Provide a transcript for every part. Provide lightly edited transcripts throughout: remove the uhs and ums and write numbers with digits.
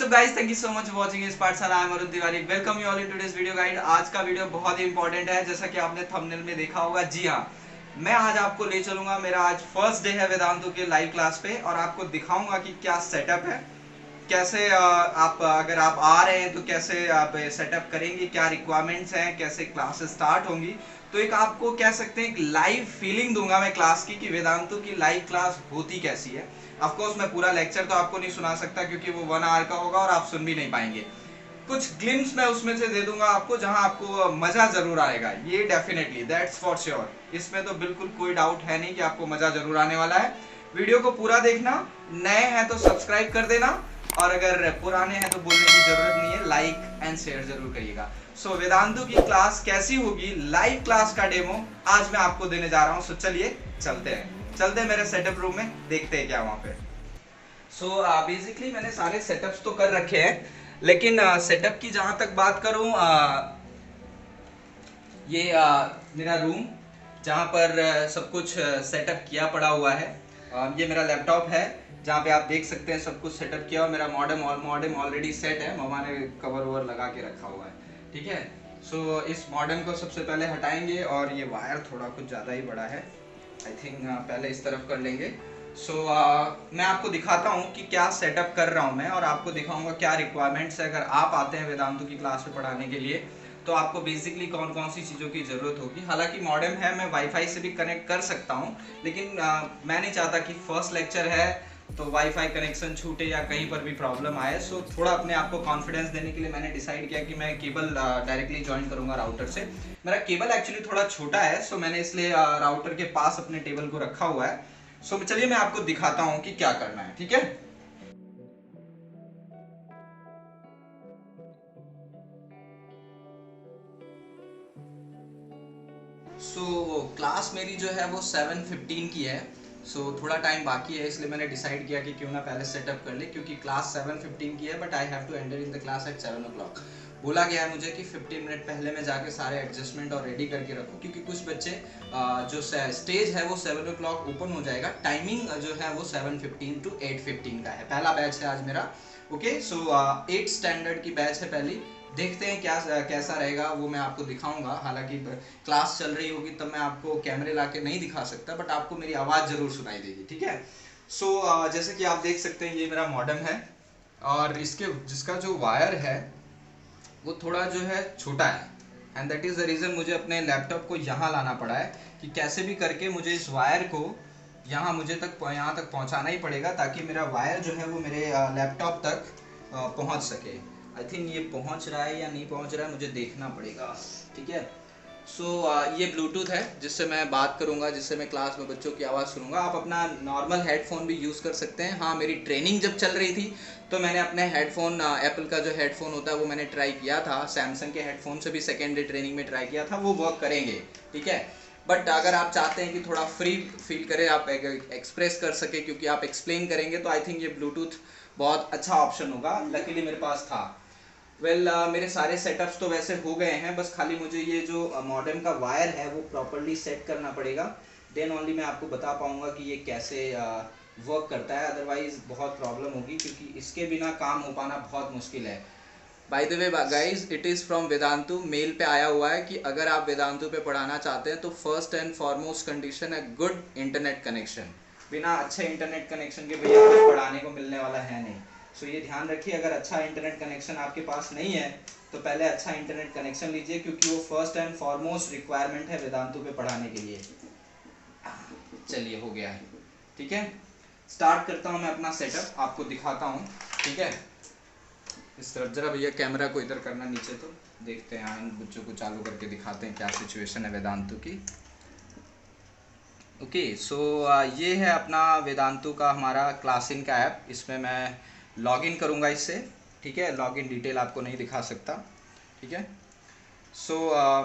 WhatsApp guys, thank you so much for watching इस पाठशाला। I am Arun Tiwari, welcome you all in today's video guide. आज का video बहुत ही important है, जैसा कि आपने थंबनेल में देखा होगा। जी हाँ, मैं आज आपको ले चलूंगा। मेरा आज फर्स्ट डे है वेदांतु के लाइव क्लास पे, और आपको दिखाऊंगा कि क्या सेटअप है, कैसे आप अगर आप आ रहे हैं तो कैसे आप सेटअप करेंगे, क्या रिक्वायरमेंट्स हैं, कैसे क्लासेस स्टार्ट होंगी। तो एक आपको कह सकते हैं एक लाइव फीलिंग दूंगा मैं क्लास की, कि वेदांतु की लाइव क्लास होती कैसी है। ऑफ कोर्स मैं पूरा लेक्चर तो आपको नहीं सुना सकता, क्योंकि वो 1 आवर का होगा और आप सुन भी नहीं पाएंगे। कुछ ग्लिम्स मैं उसमें से दे दूंगा आपको, जहां आपको मजा जरूर आएगा। ये डेफिनेटली, दैट्स फॉर श्योर। इसमें तो बिल्कुल कोई डाउट है नहीं कि आपको मजा जरूर आने वाला है। वीडियो को पूरा देखना, नए हैं तो सब्सक्राइब कर देना, और अगर पुराने हैं तो बोलने की जरूरत नहीं है, लाइक एंड शेयर जरूर करिएगा। सो वेदांतु की क्लास कैसी होगी, लाइव क्लास का डेमो आज मैं आपको देने जा रहा हूँ। सो चलिए चलते हैं मेरे सेटअप रूम में, देखते हैं क्या वहां पे। सो बेसिकली मैंने सारे सेटअप्स तो कर रखे हैं, लेकिन सेटअप की जहां तक बात करूं, ये मेरा रूम जहां पर सब कुछ सेटअप किया पड़ा हुआ है। ये मेरा लैपटॉप है, जहाँ पे आप देख सकते हैं सब कुछ सेटअप किया हुआ। मेरा मॉडेम ऑलरेडी सेट है, मम्मा ने कवर ववर लगा के रखा हुआ है। ठीक है, सो इस मॉडेम को सबसे पहले हटाएंगे, और ये वायर थोड़ा कुछ ज़्यादा ही बड़ा है, आई थिंक पहले इस तरफ कर लेंगे। सो मैं आपको दिखाता हूँ कि क्या सेटअप कर रहा हूँ मैं, और आपको दिखाऊंगा क्या रिक्वायरमेंट्स है। अगर आप आते हैं वेदांतु की क्लास में पढ़ाने के लिए, तो आपको बेसिकली कौन कौन सी चीज़ों की ज़रूरत होगी। हालांकि मॉडेम है, मैं वाईफाई से भी कनेक्ट कर सकता हूँ, लेकिन मैं नहीं चाहता कि फर्स्ट लेक्चर है तो वाईफाई कनेक्शन छूटे या कहीं पर भी प्रॉब्लम आए। सो थोड़ा अपने आप को कॉन्फिडेंस देने के लिए मैंने डिसाइड किया कि मैं केबल डायरेक्टली ज्वाइन करूंगा राउटर से। मेरा केबल एक्चुअली थोड़ा छोटा है, सो मैंने इसलिए राउटर के पास अपने टेबल को रखा हुआ है। सो चलिए मैं आपको दिखाता हूँ कि क्या करना है। ठीक है, क्लास मेरी जो है वो 7:15 की है। थोड़ा टाइम बाकी है, इसलिए मैंने डिसाइड किया कि क्यों ना पहले सेटअप कर ले, क्योंकि क्लास 7:15 की है, but I have to enter in the class at 7 o'clock। बोला गया है मुझे कि 15 मिनट पहले मैं जाके सारे एडजस्टमेंट और रेडी करके रखूँ, क्योंकि कुछ बच्चे जो स्टेज है वो 7 o'clock ओपन हो जाएगा। टाइमिंग जो है वो 7:15 to 8:15 का है। पहला बैच है आज मेरा। ओके, 8 स्टैंडर्ड की बैच है पहली। देखते हैं क्या कैसा रहेगा, वो मैं आपको दिखाऊंगा। हालांकि क्लास चल रही होगी तब मैं आपको कैमरे लाके नहीं दिखा सकता, बट आपको मेरी आवाज़ जरूर सुनाई देगी। ठीक है, जैसे कि आप देख सकते हैं, ये मेरा मॉडेम है, और इसके जिसका जो वायर है वो थोड़ा जो है छोटा है, and that is the reason मुझे अपने लैपटॉप को यहाँ लाना पड़ा है, कि कैसे भी करके मुझे इस वायर को यहाँ तक पहुँचाना ही पड़ेगा, ताकि मेरा वायर जो है वो मेरे लैपटॉप तक पहुँच सके। आई थिंक ये पहुँच रहा है या नहीं पहुँच रहा है, मुझे देखना पड़ेगा। ठीक है, ये ब्लूटूथ है जिससे मैं बात करूंगा, जिससे मैं क्लास में बच्चों की आवाज़ सुनूंगा। आप अपना नॉर्मल हेडफोन भी यूज़ कर सकते हैं। हाँ, मेरी ट्रेनिंग जब चल रही थी तो मैंने अपने हेडफोन, एप्पल का जो हेडफोन होता है वो मैंने ट्राई किया था। सैमसंग के हेडफोन से भी सेकेंड डे ट्रेनिंग में ट्राई किया था, वो वर्क करेंगे। ठीक है, बट अगर आप चाहते हैं कि थोड़ा फ्री फील करें, आप एक्सप्रेस कर सके, क्योंकि आप एक्सप्लेन करेंगे, तो आई थिंक ये ब्लूटूथ बहुत अच्छा ऑप्शन होगा। लकीली मेरे पास था। मेरे सारे सेटअप्स तो वैसे हो गए हैं, बस खाली मुझे ये जो मॉडेम का वायर है वो प्रॉपरली सेट करना पड़ेगा। देन ओनली मैं आपको बता पाऊंगा कि ये कैसे वर्क करता है। अदरवाइज बहुत प्रॉब्लम होगी, क्योंकि इसके बिना काम हो पाना बहुत मुश्किल है। By the way guys, it is from Vedantu. Mail पे आया हुआ है कि अगर आप वेदांतु पे पढ़ाना चाहते हैं तो फर्स्ट एंड फॉरमोस्ट कंडीशन है गुड इंटरनेट कनेक्शन। बिना अच्छे इंटरनेट कनेक्शन के भैया कुछ पढ़ाने को मिलने वाला है नहीं। ये ध्यान रखिए, अगर अच्छा इंटरनेट कनेक्शन आपके पास नहीं है तो पहले अच्छा इंटरनेट कनेक्शन लीजिए, क्योंकि वो फर्स्ट एंड फॉरमोस्ट रिक्वायरमेंट है वेदांतु पे पढ़ाने के लिए। चलिए, हो गया है। ठीक है, स्टार्ट करता हूँ मैं अपना सेटअप, आपको दिखाता हूँ। ठीक है, इस तरफ जरा भैया कैमरा को इधर करना नीचे, तो देखते हैं इन बच्चों को चालू करके दिखाते हैं क्या सिचुएशन है वेदांतु की। ओके, ये है अपना वेदांतु का हमारा क्लासिन का ऐप। इसमें मैं लॉगिन करूंगा इससे। ठीक है, लॉगिन डिटेल आपको नहीं दिखा सकता। ठीक है,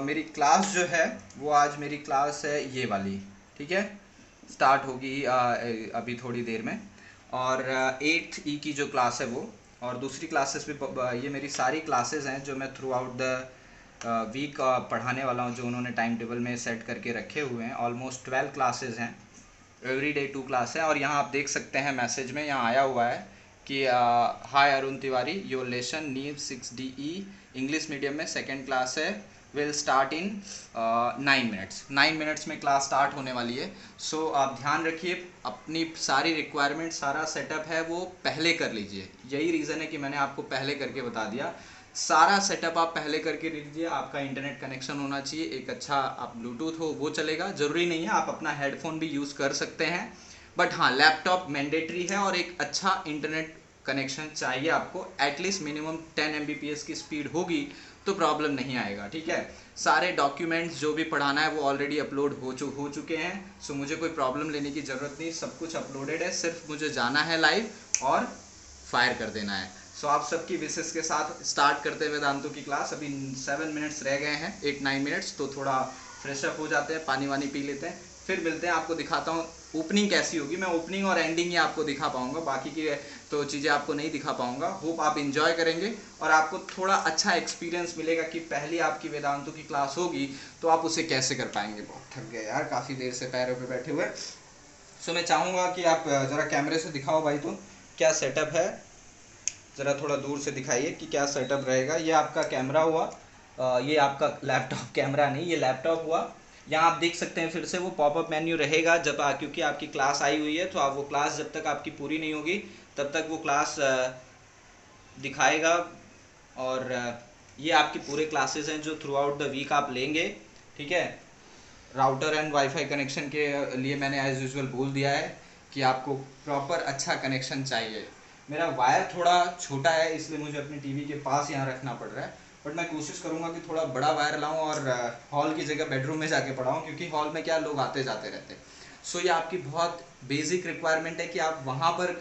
मेरी क्लास जो है वो आज मेरी क्लास है ये वाली। ठीक है, स्टार्ट होगी अभी थोड़ी देर में, और 8th E की जो क्लास है वो, और दूसरी क्लासेस भी, ये मेरी सारी क्लासेस हैं जो मैं थ्रू आउट द वीक पढ़ाने वाला हूँ, जो उन्होंने टाइम टेबल में सेट करके रखे हुए हैं। ऑलमोस्ट 12 क्लासेस हैं, एवरी डे 2 क्लास है। और यहाँ आप देख सकते हैं मैसेज में यहाँ आया हुआ है कि हाय अरुण तिवारी, योर लेसन नीव 6DE इंग्लिश मीडियम में सेकेंड क्लास है, will start in 9 minutes. 9 minutes में क्लास स्टार्ट होने वाली है। सो आप ध्यान रखिए, अपनी सारी रिक्वायरमेंट, सारा सेटअप है वो पहले कर लीजिए। यही रीज़न है कि मैंने आपको पहले करके बता दिया। सारा सेटअप आप पहले करके लीजिए। आपका इंटरनेट कनेक्शन होना चाहिए, एक अच्छा आप ब्लूटूथ हो वो चलेगा, ज़रूरी नहीं है, आप अपना हेडफोन भी यूज़ कर सकते हैं, बट हाँ लैपटॉप मैंडेटरी है और एक अच्छा इंटरनेट कनेक्शन चाहिए आपको। एटलीस्ट मिनिमम 10 Mbps की स्पीड होगी तो प्रॉब्लम नहीं आएगा, ठीक है। सारे डॉक्यूमेंट्स जो भी पढ़ाना है वो ऑलरेडी अपलोड हो चुके हैं। सो मुझे कोई प्रॉब्लम लेने की ज़रूरत नहीं, सब कुछ अपलोडेड है, सिर्फ मुझे जाना है लाइव और फायर कर देना है। सो आप सबकी विशेष के साथ स्टार्ट करते हैं वेदांतों की क्लास। अभी 7 मिनट्स रह गए हैं, 8-9 मिनट्स, तो थोड़ा फ्रेशअप हो जाते हैं, पानी वानी पी लेते हैं, फिर मिलते हैं। आपको दिखाता हूँ ओपनिंग कैसी होगी। मैं ओपनिंग और एंडिंग ही आपको दिखा पाऊंगा, बाकी की तो चीज़ें आपको नहीं दिखा पाऊंगा। होप आप इंजॉय करेंगे और आपको थोड़ा अच्छा एक्सपीरियंस मिलेगा कि पहली आपकी वेदांतों की क्लास होगी तो आप उसे कैसे कर पाएंगे। बहुत थक गए यार, काफ़ी देर से पैरों पे बैठे हुए। सो मैं चाहूँगा कि आप ज़रा कैमरे से दिखाओ भाई, तो क्या सेटअप है, ज़रा थोड़ा दूर से दिखाइए कि क्या सेटअप रहेगा। ये आपका कैमरा हुआ, ये आपका लैपटॉप, कैमरा नहीं ये लैपटॉप हुआ। यहाँ आप देख सकते हैं फिर से वो पॉपअप मेन्यू रहेगा जब क्योंकि आपकी क्लास आई हुई है, तो आप वो क्लास जब तक आपकी पूरी नहीं होगी तब तक वो क्लास दिखाएगा। और ये आपकी पूरे क्लासेस हैं जो थ्रू आउट द वीक आप लेंगे, ठीक है। राउटर एंड वाईफाई कनेक्शन के लिए मैंने एज यूजुअल बोल दिया है कि आपको प्रॉपर अच्छा कनेक्शन चाहिए। मेरा वायर थोड़ा छोटा है इसलिए मुझे अपनी टीवी के पास यहाँ रखना पड़ रहा है, बट मैं कोशिश करूँगा कि थोड़ा बड़ा वायर लाऊं और हॉल की जगह बेडरूम में जाके पढ़ाऊँ, क्योंकि हॉल में क्या लोग आते जाते रहते हैं। सो ये आपकी बहुत बेसिक रिक्वायरमेंट है कि आप वहाँ पर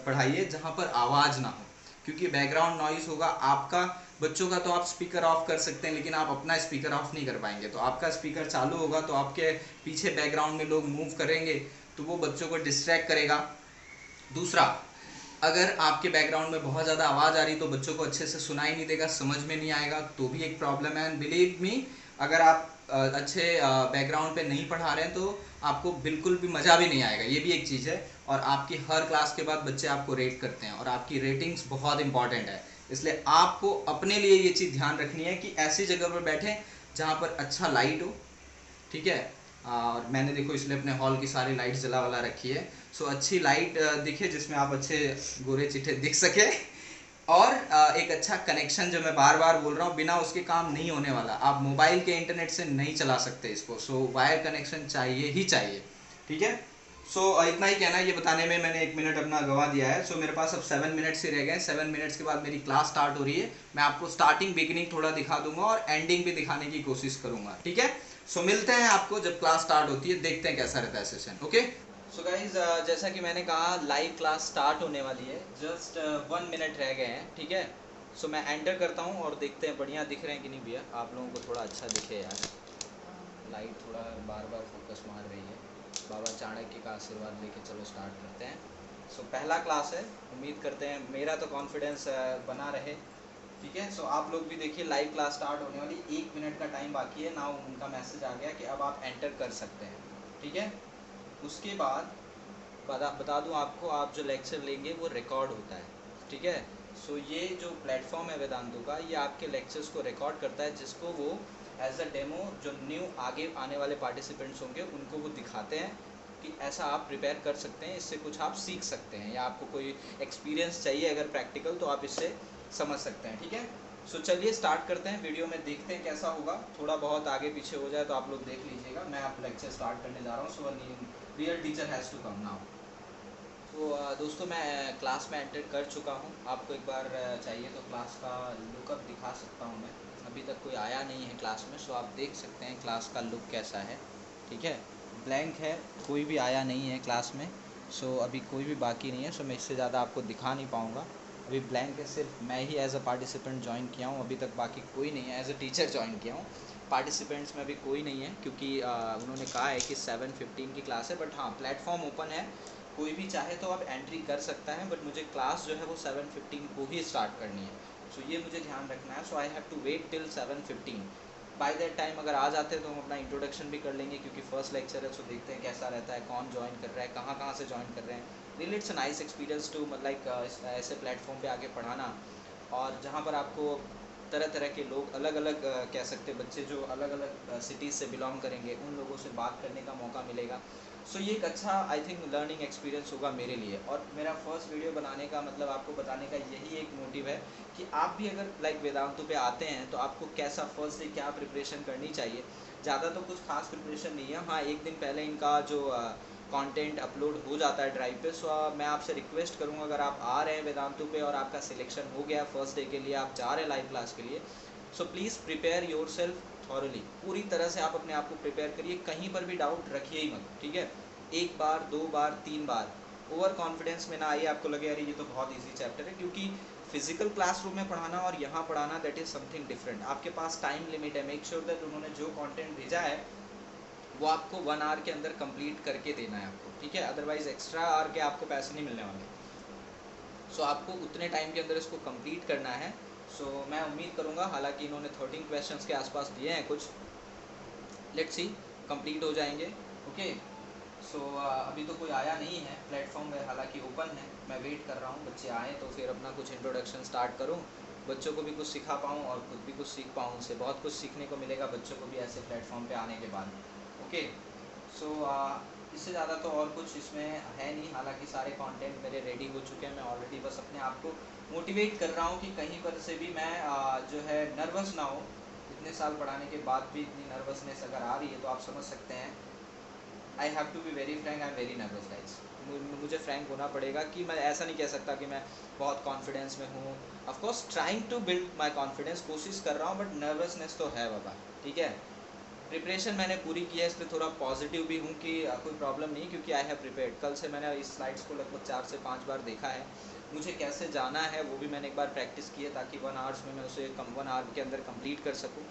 पढ़ाइए जहाँ पर आवाज़ ना हो, क्योंकि बैकग्राउंड नॉइज़ होगा आपका। बच्चों का तो आप स्पीकर ऑफ कर सकते हैं, लेकिन आप अपना स्पीकर ऑफ नहीं कर पाएंगे। तो आपका स्पीकर चालू होगा तो आपके पीछे बैकग्राउंड में लोग मूव करेंगे तो वो बच्चों को डिस्ट्रैक्ट करेगा। दूसरा, अगर आपके बैकग्राउंड में बहुत ज़्यादा आवाज़ आ रही तो बच्चों को अच्छे से सुनाई नहीं देगा, समझ में नहीं आएगा, तो भी एक प्रॉब्लम है। एंड बिलीव मी, अगर आप अच्छे बैकग्राउंड पे नहीं पढ़ा रहे हैं तो आपको बिल्कुल भी मज़ा भी नहीं आएगा, ये भी एक चीज़ है। और आपकी हर क्लास के बाद बच्चे आपको रेट करते हैं और आपकी रेटिंग्स बहुत इंपॉर्टेंट है, इसलिए आपको अपने लिए ये चीज़ ध्यान रखनी है कि ऐसी जगह पर बैठें जहाँ पर अच्छा लाइट हो, ठीक है। और मैंने देखो इसलिए अपने हॉल की सारी लाइट जला वाला रखी है। सो अच्छी लाइट दिखे जिसमें आप अच्छे गोरे चिट्ठे दिख सके, और एक अच्छा कनेक्शन, जो मैं बार बार बोल रहा हूँ, बिना उसके काम नहीं होने वाला। आप मोबाइल के इंटरनेट से नहीं चला सकते इसको। सो वायर कनेक्शन चाहिए ही चाहिए, ठीक है। सो इतना ही कहना है, ये बताने में मैंने 1 मिनट अपना गवा दिया है। सो मेरे पास अब 7 मिनट्स ही रह गए। 7 मिनट्स के बाद मेरी क्लास स्टार्ट हो रही है। मैं आपको स्टार्टिंग बिगिनिंग थोड़ा दिखा दूंगा और एंडिंग भी दिखाने की कोशिश करूंगा, ठीक है। सो मिलते हैं आपको जब क्लास स्टार्ट होती है, देखते हैं कैसा रहता है सेशन, ओके। सो गाइज, जैसा कि मैंने कहा लाइव क्लास स्टार्ट होने वाली है, जस्ट 1 मिनट रह गए हैं, ठीक है। सो मैं एंटर करता हूँ और देखते हैं बढ़िया दिख रहे हैं कि नहीं भैया, आप लोगों को थोड़ा अच्छा दिखे यार। लाइट थोड़ा बार बार फोकस मार रही है। बाबा चाणक्य का आशीर्वाद लेके चलो स्टार्ट करते हैं। सो पहला क्लास है, उम्मीद करते हैं, मेरा तो कॉन्फिडेंस बना रहे, ठीक है। सो आप लोग भी देखिए, लाइव क्लास स्टार्ट होने वाली, 1 मिनट का टाइम बाकी है ना। उनका मैसेज आ गया कि अब आप एंटर कर सकते हैं, ठीक है। उसके बाद बता दूं आपको, आप जो लेक्चर लेंगे वो रिकॉर्ड होता है, ठीक है। सो ये जो प्लेटफॉर्म है वेदांतों का, ये आपके लेक्चर्स को रिकॉर्ड करता है, जिसको वो एज अ डेमो जो न्यू आगे आने वाले पार्टिसिपेंट्स होंगे उनको वो दिखाते हैं कि ऐसा आप प्रिपेयर कर सकते हैं, इससे कुछ आप सीख सकते हैं, या आपको कोई एक्सपीरियंस चाहिए अगर प्रैक्टिकल, तो आप इससे समझ सकते हैं, ठीक है। सो चलिए स्टार्ट करते हैं, वीडियो में देखते हैं कैसा होगा। थोड़ा बहुत आगे पीछे हो जाए तो आप लोग देख लीजिएगा। मैं आप लेक्चर स्टार्ट करने जा रहा हूँ। So real teacher has to come now. तो दोस्तों, मैं क्लास में एंटर कर चुका हूँ। आपको एक बार चाहिए तो क्लास का लुकअप दिखा सकता हूँ मैं। अभी तक कोई आया नहीं है क्लास में, सो आप देख सकते हैं क्लास का लुक कैसा है, ठीक है। ब्लैंक है, कोई भी आया नहीं है क्लास में। सो अभी कोई भी बाकी नहीं है, सो मैं इससे ज़्यादा आपको दिखा नहीं पाऊँगा। अभी ब्लैंक है, सिर्फ मैं ही एज अ पार्टिसिपेंट ज्वाइन किया हूँ, अभी तक बाकी कोई नहीं है। एज अ टीचर ज्वाइन किया हूँ, पार्टिसिपेंट्स में अभी कोई नहीं है, क्योंकि उन्होंने कहा है कि 7:15 की क्लास है। बट हाँ, प्लेटफॉर्म ओपन है, कोई भी चाहे तो आप एंट्री कर सकता है, बट मुझे क्लास जो है वो 7:15 को ही स्टार्ट करनी है। सो ये मुझे ध्यान रखना है। So I have to wait till 7:15। By that time अगर आ जाते हैं तो हम अपना इंट्रोडक्शन भी कर लेंगे, क्योंकि फर्स्ट लेक्चर है। सो देखते हैं कैसा रहता है, कौन ज्वाइन कर रहा है, कहाँ कहाँ से ज्वाइन कर रहे हैं, really it's a nice experience to like ऐसे प्लेटफॉर्म पे आके पढ़ाना, और जहाँ पर आपको तरह तरह के लोग, अलग अलग कह सकते बच्चे जो अलग अलग सिटीज़ से बिलोंग करेंगे, उन लोगों से बात करने का मौका मिलेगा। सो ये एक अच्छा आई थिंक लर्निंग एक्सपीरियंस होगा मेरे लिए। और मेरा फर्स्ट वीडियो बनाने का मतलब आपको बताने का यही एक मोटिव है कि आप भी अगर लाइक वेदांतु पे आते हैं तो आपको कैसा फर्स्ट डे क्या प्रिपरेशन करनी चाहिए। ज़्यादा तो कुछ खास प्रिपरेशन नहीं है, हाँ एक दिन पहले इनका जो कंटेंट अपलोड हो जाता है ड्राइव पे। सो मैं आपसे रिक्वेस्ट करूँगा, अगर आप आ रहे हैं वेदांतु पे और आपका सिलेक्शन हो गया फर्स्ट डे के लिए, आप जा रहे हैं लाइव क्लास के लिए, so please prepare your self thoroughly. पूरी तरह से आप अपने आप को प्रिपेयर करिए, कहीं पर भी डाउट रखिए ही मत, ठीक है। एक बार, दो बार, तीन बार ओवर कॉन्फिडेंस में ना आइए, आपको लगे अरे ये तो बहुत ईजी चैप्टर है, क्योंकि फिजिकल क्लासरूम में पढ़ाना और यहाँ पढ़ाना दैट इज़ समथिंग डिफरेंट। आपके पास टाइम लिमिट है, मेक श्योर दैट उन्होंने जो कंटेंट भेजा है वो आपको 1 आवर के अंदर कंप्लीट करके देना है आपको, ठीक है। अदरवाइज एक्स्ट्रा आवर के आपको पैसे नहीं मिलने वाले। सो आपको उतने टाइम के अंदर इसको कंप्लीट करना है। सो मैं उम्मीद करूँगा, हालांकि इन्होंने 13 क्वेश्चंस के आसपास दिए हैं कुछ, लेट्स सी कंप्लीट हो जाएंगे। ओके, सो अभी तो कोई आया नहीं है, प्लेटफॉर्म है हालांकि ओपन है, मैं वेट कर रहा हूँ बच्चे आएँ तो फिर अपना कुछ इंट्रोडक्शन स्टार्ट करूँ, बच्चों को भी कुछ सिखा पाऊँ और खुद भी कुछ सीख पाऊँ। उनसे बहुत कुछ सीखने को मिलेगा बच्चों को भी ऐसे प्लेटफॉर्म पे आने के बाद। ओके, सो इससे ज़्यादा तो और कुछ इसमें है नहीं, हालांकि सारे कंटेंट मेरे रेडी हो चुके हैं। मैं ऑलरेडी बस अपने आप को मोटिवेट कर रहा हूँ कि कहीं पर से भी मैं जो है नर्वस ना हो। इतने साल पढ़ाने के बाद भी इतनी नर्वसनेस अगर आ रही है तो आप समझ सकते हैं। I have to be very frank, I am very nervous guys. मुझे फ्रैंक होना पड़ेगा कि मैं ऐसा नहीं कह सकता कि मैं बहुत कॉन्फिडेंस में हूँ। Of course trying to build my confidence, कोशिश कर रहा हूँ, बट नर्वसनेस तो है बाबा, ठीक है। प्रिपरेशन मैंने पूरी की है, इसलिए थोड़ा पॉजिटिव भी हूँ कि कोई प्रॉब्लम नहीं, क्योंकि आई हैव प्रिपेयर्ड। कल से मैंने इस स्लाइड्स को लगभग 4 से 5 बार देखा है। मुझे कैसे जाना है वो भी मैंने एक बार प्रैक्टिस की है, ताकि 1 आवर्स में मैं उसे 1 आवर के अंदर कंप्लीट कर सकूँ।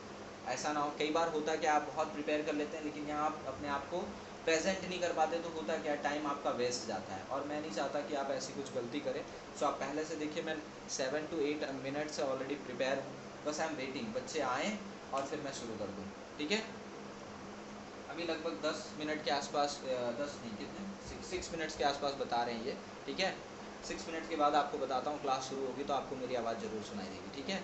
ऐसा ना हो, कई बार होता है कि आप बहुत प्रिपेयर कर लेते हैं लेकिन यहाँ आप अपने आप को प्रेजेंट नहीं कर पाते, तो होता क्या, टाइम आपका वेस्ट जाता है, और मैं नहीं चाहता कि आप ऐसी कुछ गलती करें। सो आप पहले से देखिए, मैं 7 to 8 मिनट से ऑलरेडी प्रिपेयर हूँ, बस आई एम वेटिंग बच्चे आएँ और फिर मैं शुरू कर दूँ, ठीक है। अभी लगभग 10 मिनट के आसपास, 10 नहीं कितने 6 मिनट्स के आसपास बता रहे हैं ये, ठीक है। 6 मिनट के बाद आपको बताता हूँ क्लास शुरू होगी तो आपको मेरी आवाज़ ज़रूर सुनाई देगी, ठीक है।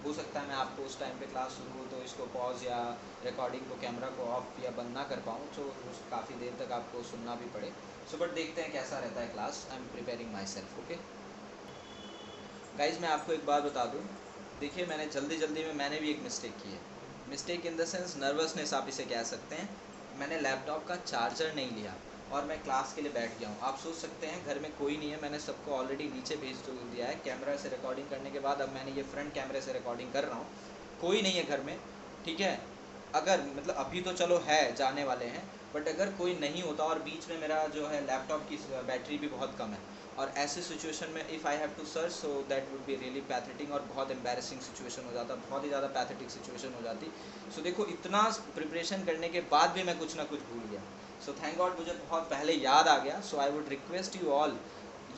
हो सकता है मैं आपको उस टाइम पे क्लास शुरू हो तो इसको पॉज या रिकॉर्डिंग को, कैमरा को ऑफ या बंद ना कर पाऊँ, तो काफ़ी देर तक आपको सुनना भी पड़े। सो बट देखते हैं कैसा रहता है class. I am preparing my self. Okay guys, मैं आपको एक बात बता दूँ, देखिए मैंने जल्दी में मैंने भी एक मिस्टेक की है। Mistake in the sense nervousness आप इसे कह सकते हैं। मैंने लैपटॉप का चार्जर नहीं लिया और मैं क्लास के लिए बैठ गया हूँ। आप सोच सकते हैं घर में कोई नहीं है, मैंने सबको ऑलरेडी नीचे भेज दिया है कैमरा से रिकॉर्डिंग करने के बाद। अब मैंने ये फ्रंट कैमरे से रिकॉर्डिंग कर रहा हूँ, कोई नहीं है घर में, ठीक है। अगर मतलब अभी तो चलो है, जाने वाले हैं, बट अगर कोई नहीं होता और बीच में मेरा जो है लैपटॉप की बैटरी भी बहुत कम है, और ऐसे सिचुएशन में if I have to search, so that would be really pathetic, और बहुत एम्बैरेसिंग सिचुएशन हो जाता, बहुत ही ज़्यादा पैथेटिक सिचुएशन हो जाती। सो देखो, इतना प्रिपरेशन करने के बाद भी मैं कुछ ना कुछ भूल गया। सो थैंक गॉड मुझे बहुत पहले याद आ गया। So I would request you all,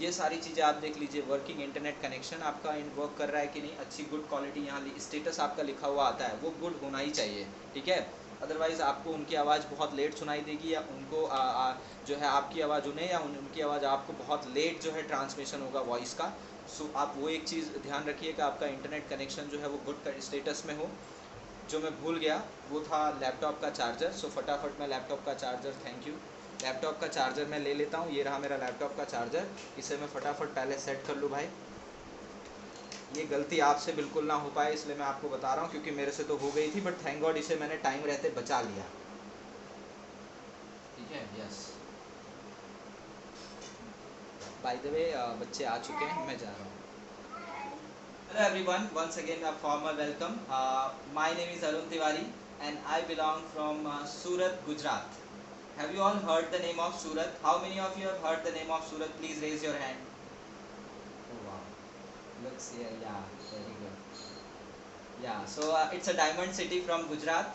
ये सारी चीज़ें आप देख लीजिए। वर्किंग इंटरनेट कनेक्शन आपका वर्क कर रहा है कि नहीं, अच्छी गुड क्वालिटी, यहाँ स्टेटस आपका लिखा हुआ आता है, वो गुड होना ही चाहिए, ठीक है। अदरवाइज़ आपको उनकी आवाज़ बहुत लेट सुनाई देगी, या उनको जो है आपकी आवाज़ उन्हें, या उनकी आवाज़ आपको बहुत लेट जो है ट्रांसमिशन होगा वॉइस का। सो आप वो एक चीज़ ध्यान रखिए कि आपका इंटरनेट कनेक्शन जो है वो गुड स्टेटस में हो। जो मैं भूल गया वो था लैपटॉप का चार्जर। सो फटाफट मैं लैपटॉप का चार्जर, थैंक यू, लैपटॉप का चार्जर मैं ले लेता हूँ। ये रहा मेरा लैपटॉप का चार्जर, इसे मैं फटाफट पहले सेट कर लूँ भाई। ये गलती आपसे बिल्कुल ना हो पाए इसलिए मैं आपको बता रहा हूँ, क्योंकि मेरे से तो हो गई थी, बट थैंक गॉड इसे मैंने टाइम रहते बचा लिया, ठीक है। यस, बाय द वे बच्चे आ चुके हैं, मैं जा रहा हूँ। Hello everyone, once again a formal welcome. My name is Arun Tiwari and I belong from Surat, Gujarat. Have you all heard the name of Surat? How many of you have heard the name of Surat? Please raise your hand. Oh wow, looks here, yeah, very good. Yeah, so it's a diamond city from Gujarat,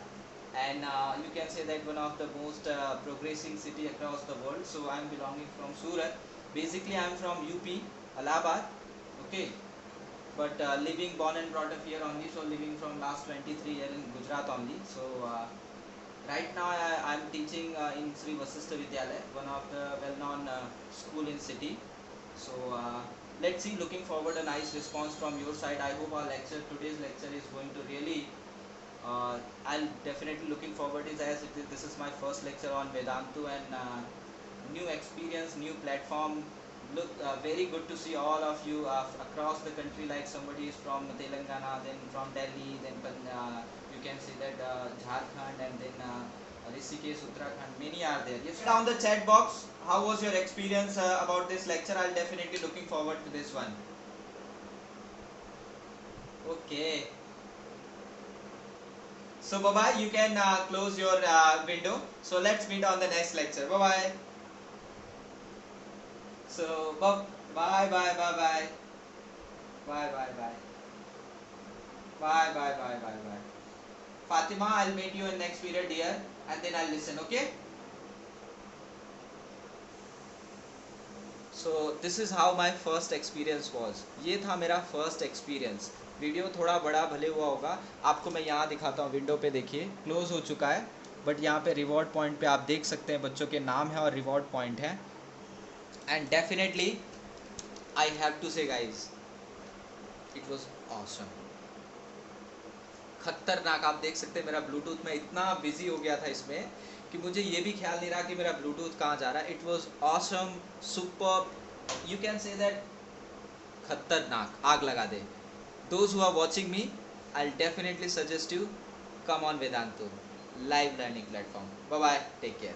and you can say that one of the most progressing city across the world. So I am belonging from Surat. Basically I am from UP, Allahabad, okay, but living, born and brought up here only, so living from last 23 years in Gujarat only. So right now I am teaching in Sri Vasishtha Vidyalaya, one of the well-known school in city. So let's see, looking forward a nice response from your side. I hope our lecture, today's lecture is going to really I'll definitely looking forward is as this is my first lecture on Vedantu, and new experience, new platform. Look, very good to see all of you across the country. Like somebody is from Telangana, then from Delhi, then you can see that Jharkhand, and then Rishikesh, Uttarakhand. Many are there. Yes. Down the chat box. How was your experience about this lecture? I'll definitely looking forward to this one. Okay. So bye bye. You can close your window. So let's meet on the next lecture. Bye bye. So bye bye bye bye bye bye bye bye bye bye bye bye bye. Fatima, I'll meet you in next period here, and then I'll listen. Okay. So this is how my first experience was. ये था मेरा first experience. Video थोड़ा बड़ा भले हुआ होगा, आपको मैं यहाँ दिखाता हूँ. विंडो पे देखिए क्लोज हो चुका है, बट यहाँ पे रिवॉर्ड पॉइंट पे आप देख सकते हैं बच्चों के नाम है और रिवॉर्ड पॉइंट है. And definitely I have to say guys, it was awesome. खतरनाक. आप देख सकते हैं मेरा ब्लूटूथ में इतना बिजी हो गया था इसमें कि मुझे ये भी ख्याल नहीं रहा कि मेरा ब्लूटूथ कहाँ जा रहा है. It was awesome, super, you can say that. खतरनाक, आग लगा दे. Those who are watching me, I definitely suggest you come on Vedantu live learning platform. Bye bye, take care.